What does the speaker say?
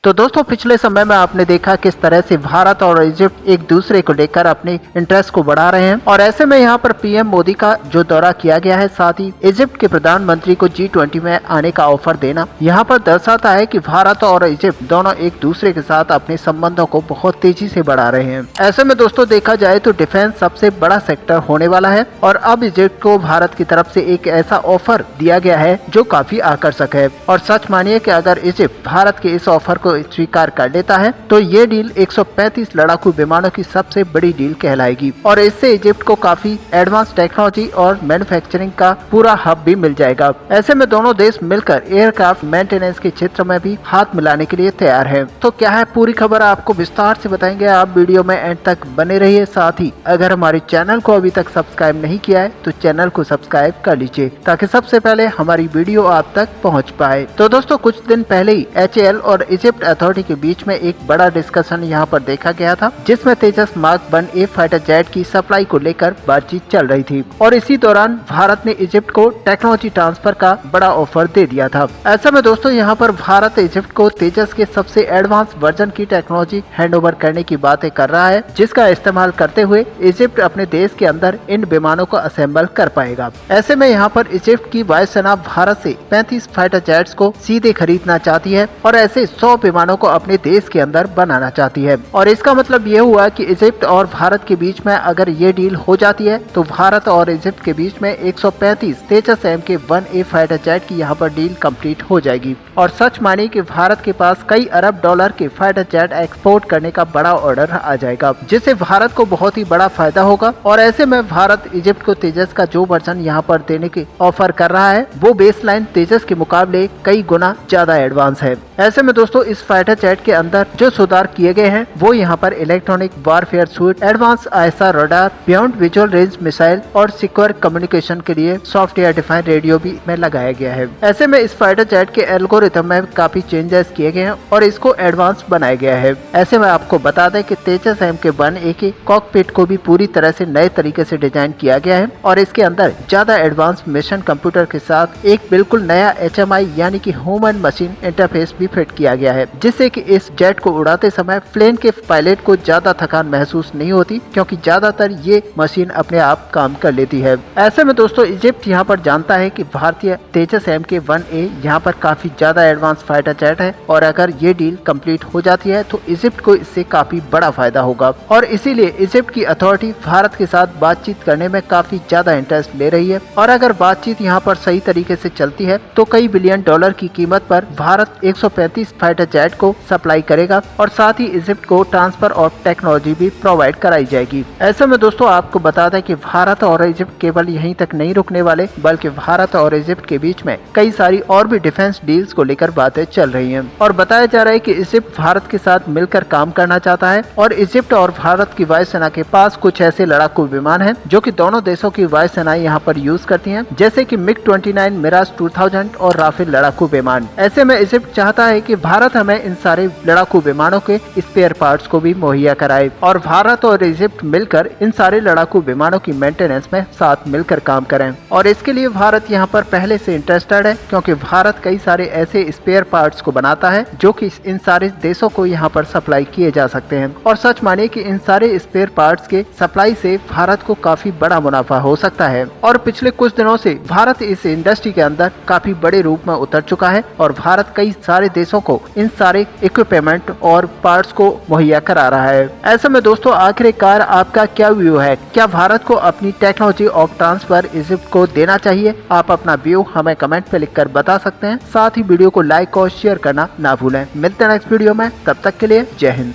तो दोस्तों पिछले समय में आपने देखा किस तरह से भारत और इजिप्ट एक दूसरे को लेकर अपने इंटरेस्ट को बढ़ा रहे हैं और ऐसे में यहाँ पर पीएम मोदी का जो दौरा किया गया है, साथ ही इजिप्ट के प्रधानमंत्री को G20 में आने का ऑफर देना यहाँ पर दर्शाता है कि भारत और इजिप्ट दोनों एक दूसरे के साथ अपने संबंधों को बहुत तेजी से बढ़ा रहे हैं। ऐसे में दोस्तों देखा जाए तो डिफेंस सबसे बड़ा सेक्टर होने वाला है और अब इजिप्ट को भारत की तरफ से एक ऐसा ऑफर दिया गया है जो काफी आकर्षक है। और सच मानिए कि अगर इजिप्ट भारत के इस ऑफर को स्वीकार कर लेता है तो ये डील 135 लड़ाकू विमानों की सबसे बड़ी डील कहलाएगी और इससे इजिप्ट को काफी एडवांस टेक्नोलॉजी और मैन्युफैक्चरिंग का पूरा हब भी मिल जाएगा। ऐसे में दोनों देश मिलकर एयरक्राफ्ट मेंटेनेंस के क्षेत्र में भी हाथ मिलाने के लिए तैयार है। तो क्या है पूरी खबर आपको विस्तार से बताएंगे, आप वीडियो में एंड तक बने रहिए। साथ ही अगर हमारे चैनल को अभी तक सब्सक्राइब नहीं किया है तो चैनल को सब्सक्राइब कर लीजिए ताकि सबसे पहले हमारी वीडियो आप तक पहुँच पाए। तो दोस्तों कुछ दिन पहले ही HAL और इजिप्ट अथॉरिटी के बीच में एक बड़ा डिस्कशन यहाँ पर देखा गया था जिसमें तेजस मार्क 1A फाइटर जेट की सप्लाई को लेकर बातचीत चल रही थी और इसी दौरान भारत ने इजिप्ट को टेक्नोलॉजी ट्रांसफर का बड़ा ऑफर दे दिया था। ऐसा में दोस्तों यहाँ पर भारत इजिप्ट को तेजस के सबसे एडवांस वर्जन की टेक्नोलॉजी हैंडओवर करने की बातें कर रहा है जिसका इस्तेमाल करते हुए इजिप्ट अपने देश के अंदर इन विमानों को असेंबल कर पाएगा। ऐसे में यहाँ पर इजिप्ट की वायुसेना भारत से 35 फाइटर जेट्स को सीधे खरीदना चाहती है और ऐसे 100 विमानों को अपने देश के अंदर बनाना चाहती है। और इसका मतलब ये हुआ कि इजिप्ट और भारत के बीच में अगर ये डील हो जाती है तो भारत और इजिप्ट के बीच में 135 तेजस MK-1A फाइटर जेट की यहाँ पर डील कंप्लीट हो जाएगी। और सच मानिए कि भारत के पास कई अरब डॉलर के फाइटर जेट एक्सपोर्ट करने का बड़ा ऑर्डर आ जाएगा जिससे भारत को बहुत ही बड़ा फायदा होगा। और ऐसे में भारत इजिप्ट को तेजस का जो वर्जन यहाँ पर देने की ऑफर कर रहा है वो बेसलाइन तेजस के मुकाबले कई गुना ज्यादा एडवांस है। ऐसे में दोस्तों इस फाइटर जेट के अंदर जो सुधार किए गए हैं वो यहाँ पर electronic warfare suit, advance ISR radar, beyond visual range missile और सिक्योर कम्युनिकेशन के लिए सॉफ्टवेयर डिफाइंड रेडियो भी में लगाया गया है। ऐसे में इस फाइटर जेट के एल्गोरिथम में काफी चेंजेस किए गए हैं और इसको एडवांस बनाया गया है। ऐसे में आपको बता दें कि तेजस MK-1A के कॉकपिट को भी पूरी तरह से नए तरीके से डिजाइन किया गया है और इसके अंदर ज्यादा एडवांस मिशन कंप्यूटर के साथ एक बिल्कुल नया HMI यानी कि ह्यूमन मशीन इंटरफेस भी फिट किया गया है जिससे कि इस जेट को उड़ाते समय प्लेन के पायलट को ज्यादा थकान महसूस नहीं होती क्योंकि ज्यादातर ये मशीन अपने आप काम कर लेती है। ऐसे में दोस्तों इजिप्ट यहाँ पर जानता है कि भारतीय तेजस MK-1A यहाँ पर काफी ज्यादा एडवांस फाइटर जेट है और अगर ये डील कंप्लीट हो जाती है तो इजिप्ट को इससे काफी बड़ा फायदा होगा और इसीलिए इजिप्ट की अथॉरिटी भारत के साथ बातचीत करने में काफी ज्यादा इंटरेस्ट ले रही है। और अगर बातचीत यहाँ पर सही तरीके से चलती है तो कई बिलियन डॉलर की कीमत पर भारत 135 फाइटर जेट को सप्लाई करेगा और साथ ही इजिप्ट को ट्रांसफर और टेक्नोलॉजी भी प्रोवाइड कराई जाएगी। ऐसे में दोस्तों आपको बता दें कि भारत और इजिप्ट केवल यहीं तक नहीं रुकने वाले बल्कि भारत और इजिप्ट के बीच में कई सारी और भी डिफेंस डील्स को लेकर बातें चल रही हैं और बताया जा रहा है कि इजिप्ट भारत के साथ मिलकर काम करना चाहता है और इजिप्ट और भारत की वायुसेना के पास कुछ ऐसे लड़ाकू विमान हैं जो कि दोनों देशों की वायुसेनाएं यहाँ पर यूज करती हैं जैसे कि MiG-29, मिराज 2000 और राफेल लड़ाकू विमान। ऐसे में इजिप्ट चाहता है कि भारत हमें इन सारे लड़ाकू विमानों के स्पेयर पार्ट्स को भी मुहैया कराए और भारत और इजिप्ट मिलकर इन सारे लड़ाकू विमानों की मेंटेनेंस में साथ मिलकर काम करें। और इसके लिए भारत यहाँ पर पहले से इंटरेस्टेड है क्योंकि भारत कई सारे ऐसे स्पेयर पार्ट्स को बनाता है जो कि इन सारे देशों को यहाँ पर सप्लाई किए जा सकते हैं। और सच मानिए कि इन सारे स्पेयर पार्ट्स के सप्लाई से भारत को काफी बड़ा मुनाफा हो सकता है। और पिछले कुछ दिनों से भारत इस इंडस्ट्री के अंदर काफी बड़े रूप में उतर चुका है और भारत कई सारे देशों को इन सारे इक्विपमेंट और पार्ट्स को मुहैया करा रहा है। ऐसे में दोस्तों आखिरकार आपका क्या व्यू है, क्या भारत को अपनी टेक्नोलॉजी ऑफ ट्रांसफर इजिप्ट को देना चाहिए? आप अपना व्यू हमें कमेंट पे लिखकर बता सकते हैं। साथ ही वीडियो को लाइक और शेयर करना ना भूलें। मिलते हैं नेक्स्ट वीडियो में, तब तक के लिए जय हिंद।